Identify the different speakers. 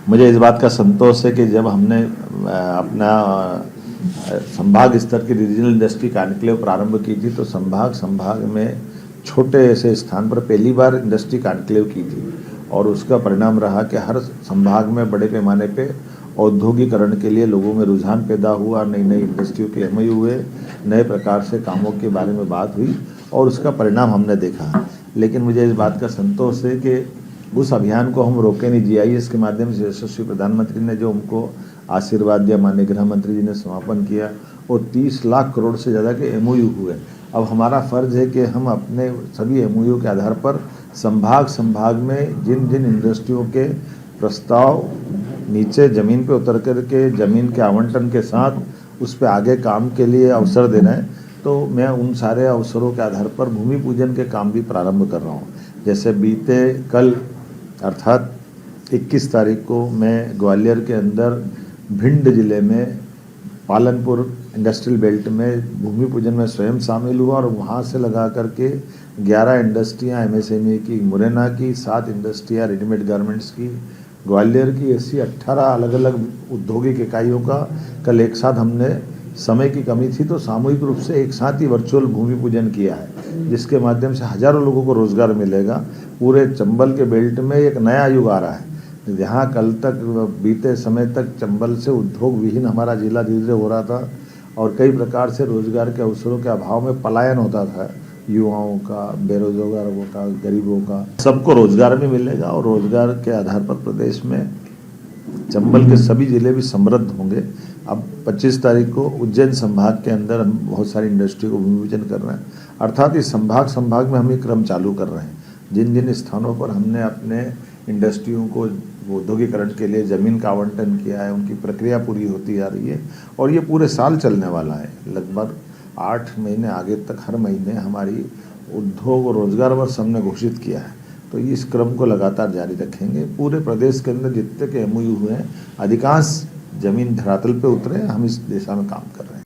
Speaker 1: मुझे इस बात का संतोष है कि जब हमने अपना संभाग स्तर की रीजनल इंडस्ट्री कॉन्क्लेव प्रारंभ की थी तो संभाग में छोटे ऐसे स्थान पर पहली बार इंडस्ट्री कॉन्क्लेव की थी और उसका परिणाम रहा कि हर संभाग में बड़े पैमाने पे औद्योगिकरण के लिए लोगों में रुझान पैदा हुआ, नई नई इंडस्ट्रियों के एमओयू हुए, नए प्रकार से कामों के बारे में बात हुई और उसका परिणाम हमने देखा। लेकिन मुझे इस बात का संतोष है कि उस अभियान को हम रोके नहीं। जीआईएस के माध्यम से यशस्वी प्रधानमंत्री ने जो हमको आशीर्वाद दिया, माननीय गृह मंत्री जी ने समापन किया और 30 लाख करोड़ से ज़्यादा के एमओयू हुए। अब हमारा फ़र्ज है कि हम अपने सभी एमओयू के आधार पर संभाग में जिन जिन इंडस्ट्रियों के प्रस्ताव नीचे ज़मीन पे उतर कर के ज़मीन के आवंटन के साथ उस पर आगे काम के लिए अवसर देना है, तो मैं उन सारे अवसरों के आधार पर भूमि पूजन के काम भी प्रारंभ कर रहा हूँ। जैसे बीते कल अर्थात 21 तारीख को मैं ग्वालियर के अंदर भिंड जिले में पालनपुर इंडस्ट्रियल बेल्ट में भूमि पूजन में स्वयं शामिल हुआ और वहाँ से लगा करके 11 इंडस्ट्रियाँ एमएसएमई की, मुरैना की 7 इंडस्ट्रियाँ रेडीमेड गारमेंट्स की, ग्वालियर की ऐसी 18 अलग अलग औद्योगिक इकाइयों का कल एक साथ हमने, समय की कमी थी तो सामूहिक रूप से एक साथ ही वर्चुअल भूमि पूजन किया है, जिसके माध्यम से हजारों लोगों को रोजगार मिलेगा। पूरे चंबल के बेल्ट में एक नया युग आ रहा है, जहाँ कल तक बीते समय तक चंबल से उद्योग विहीन हमारा जिला धीरे धीरे हो रहा था और कई प्रकार से रोजगार के अवसरों के अभाव में पलायन होता था, युवाओं का, बेरोजगारों का, गरीबों का, सबको रोजगार भी मिलेगा और रोजगार के आधार पर प्रदेश में चंबल के सभी जिले भी समृद्ध होंगे। अब 25 तारीख को उज्जैन संभाग के अंदर हम बहुत सारी इंडस्ट्री को भूमि पूजन कर रहे हैं, अर्थात इस संभाग में हम ये क्रम चालू कर रहे हैं। जिन जिन स्थानों पर हमने अपने इंडस्ट्रियों को औद्योगिकरण के लिए ज़मीन का आवंटन किया है, उनकी प्रक्रिया पूरी होती जा रही है और ये पूरे साल चलने वाला है। लगभग 8 महीने आगे तक हर महीने हमारी उद्योग और रोजगार वर्ष हमने घोषित किया है, तो इस क्रम को लगातार जारी रखेंगे। पूरे प्रदेश के अंदर जितने के एमओयू हुए हैं, अधिकांश जमीन धरातल पे उतरे, हम इस दिशा में काम कर रहे हैं।